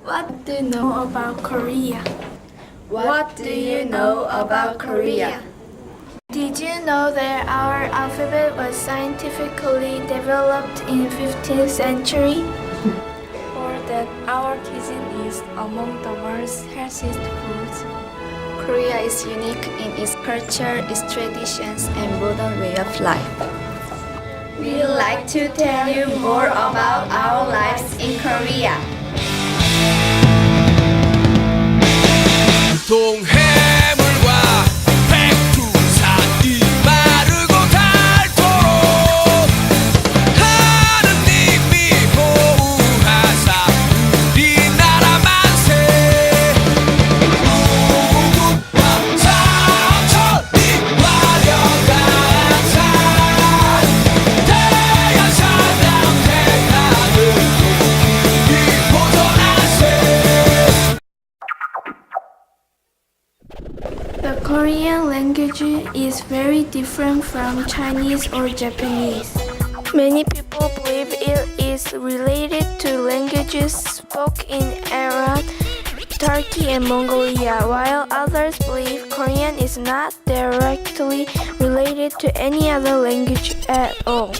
What do you know about Korea? What do you know about Korea? Did you know that our alphabet was scientifically developed in 15th century? Or that our cuisine is among the world's healthiest foods? Korea is unique in its culture, its traditions, and modern way of life. We'd like to tell you more about our lives in Korea. 동해물과 백두산이 마르고 닳도록 하느님이 보호하사 우리나라 만세 무궁화 삼천리 화려한 산 대야사당 대가를 이 보존하세. The Korean language is very different from Chinese or Japanese. Many people believe it is related to languages spoken in Iran, Turkey, and Mongolia, while others believe Korean is not directly related to any other language at all.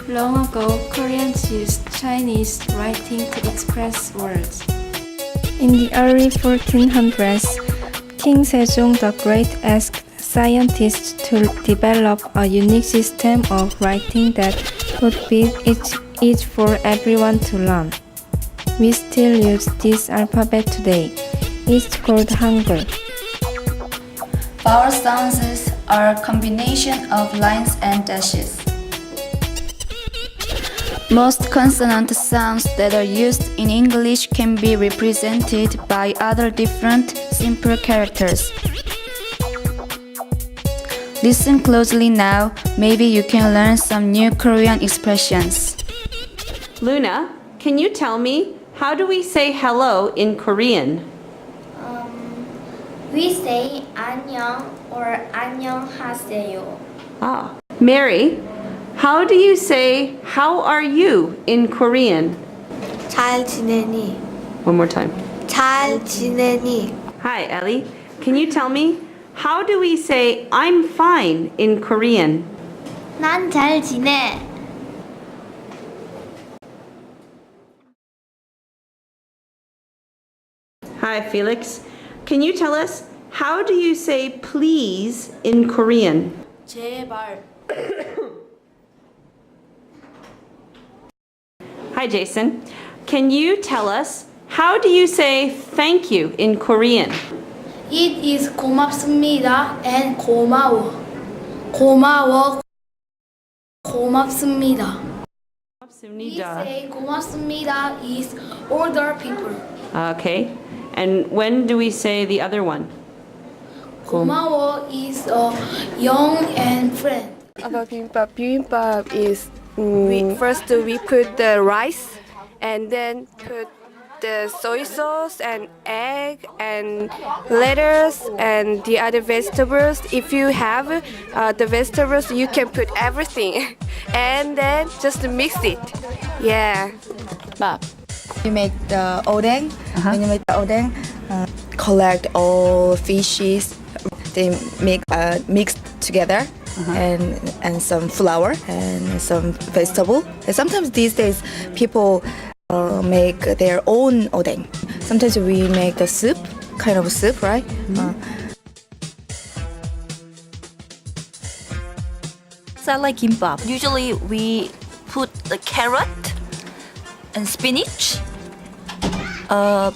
Long ago, Koreans used Chinese writing to express words. In the early 1400s, King Sejong the Great asked scientists to develop a unique system of writing that would be easy for everyone to learn. We still use this alphabet today. It's called Hangul. Vowel sounds are a combination of lines and dashes. Most consonant sounds that are used in English can be represented by other different simple characters. Listen closely now, maybe you can learn some new Korean expressions. Luna, can you tell me, how do we say hello in Korean? We say 안녕 or 안녕하세요. Mary, how do you say, how are you in Korean? 잘 지내니? One more time. 잘 지내니? Hi, Ellie. Can you tell me, how do we say, I'm fine in Korean? 난 잘 지내. Hi, Felix. Can you tell us, how do you say please in Korean? 제발. Hi, Jason. Can you tell us, how do you say thank you in Korean? It is 고맙습니다 and 고마워. 고마워, 고맙습니다. We say 고맙습니다 is older people. Okay. And when do we say the other one? 고마워 is young and friend. About bibimbap is first we put the rice and then put the soy sauce and egg and lettuce and the other vegetables. If you have the vegetables, you can put everything and then just mix it. Yeah. You make the odeng. When you make the odeng, collect all fishes. They make mixed together, and some flour and some vegetable. And sometimes these days people make their own odeng. Sometimes we make the soup, kind of soup, right? I like kimbap. Usually we put the carrot and spinach,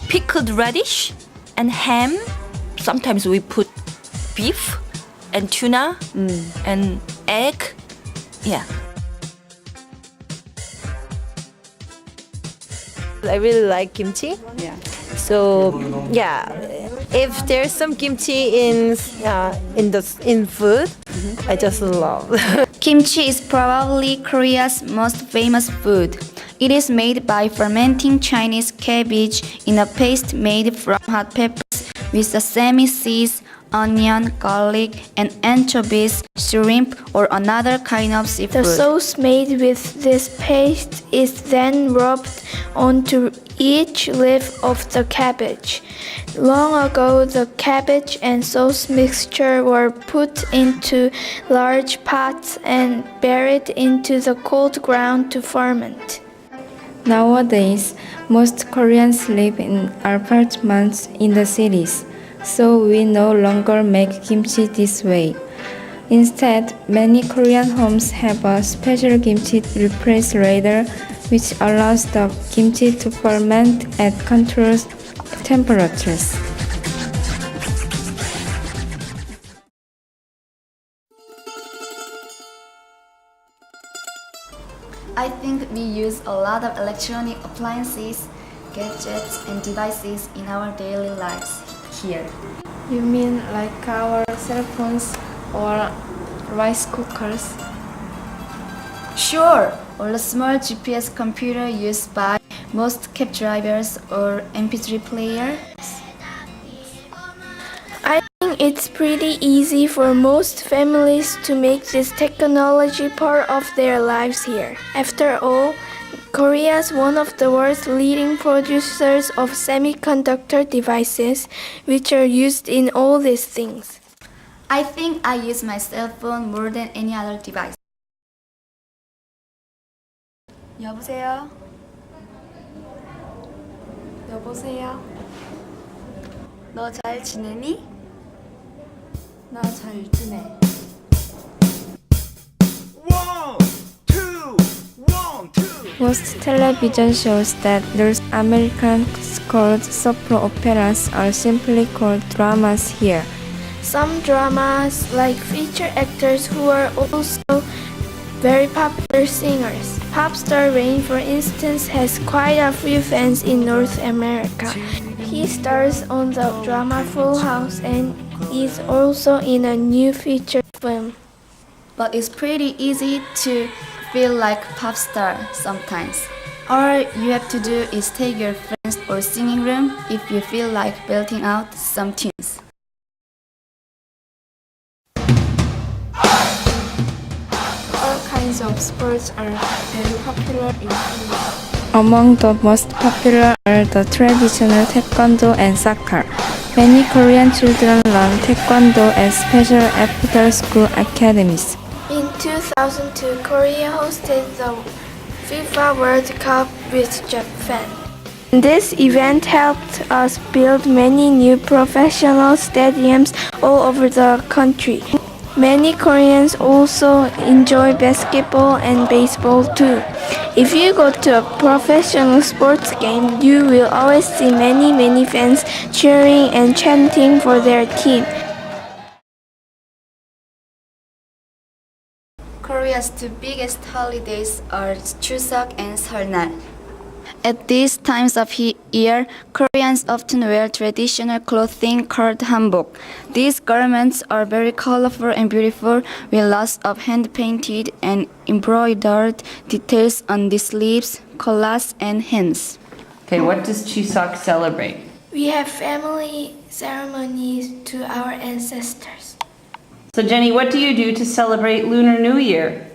pickled radish, and ham. Sometimes we put beef and tuna and egg. Yeah. I really like kimchi. Yeah. So yeah, if there's some kimchi in food, I just love. Kimchi is probably Korea's most famous food. It is made by fermenting Chinese cabbage in a paste made from hot peppers with sesame seeds, onion, garlic, and anchovies, shrimp, or another kind of seafood. The sauce made with this paste is then rubbed onto each leaf of the cabbage. Long ago, the cabbage and sauce mixture were put into large pots and buried into the cold ground to ferment. Nowadays, most Koreans live in apartments in the cities, so we no longer make kimchi this way. Instead, many Korean homes have a special kimchi refrigerator which allows the kimchi to ferment at controlled temperatures. I think we use a lot of electronic appliances, gadgets, and devices in our daily lives here. You mean like our cell phones or rice cookers? Sure, or the small GPS computer used by most cab drivers or MP3 players. I think it's pretty easy for most families to make this technology part of their lives here. After all, Korea is one of the world's leading producers of semiconductor devices, which are used in all these things. I think I use my cell phone more than any other device. 여보세요? 여보세요? 너 잘 지내니? 나 잘 지내. Most television shows that there's Americans called soap operas are simply called dramas here. Some dramas like feature actors who are also very popular singers. Pop star Rain, for instance, has quite a few fans in North America. He stars on the drama Full House and is also in a new feature film. But it's pretty easy to feel like pop star sometimes. All you have to do is take your friends or singing room if you feel like belting out some tunes. All kinds of sports are very popular in Korea. Among the most popular are the traditional taekwondo and soccer. Many Korean children learn taekwondo at special after-school academies. In 2002, Korea hosted the FIFA World Cup with Japan. This event helped us build many new professional stadiums all over the country. Many Koreans also enjoy basketball and baseball too. If you go to a professional sports game, you will always see many fans cheering and chanting for their team. Korea's two biggest holidays are Chuseok and Seollal. At these times of year, Koreans often wear traditional clothing called hanbok. These garments are very colorful and beautiful, with lots of hand-painted and embroidered details on the sleeves, collars, and hands. Okay, what does Chuseok celebrate? We have family ceremonies to our ancestors. So Jenny, what do you do to celebrate Lunar New Year?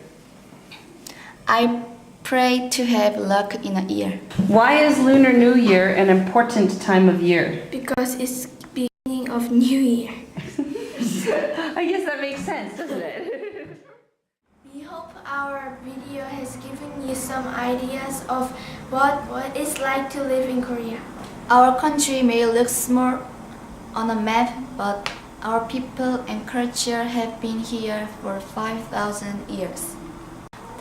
I pray to have luck in a year. Why is Lunar New Year an important time of year? Because it's beginning of New Year. I guess that makes sense, doesn't it? We hope our video has given you some ideas of what it's like to live in Korea. Our country may look small on a map, but our people and culture have been here for 5,000 years.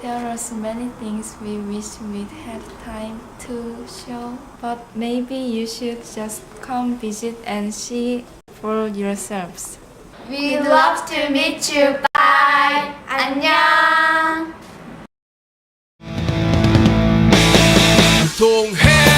There are so many things we wish we'd had time to show, but maybe you should just come visit and see for yourselves. We'd love to meet you. Bye. 안녕. 동해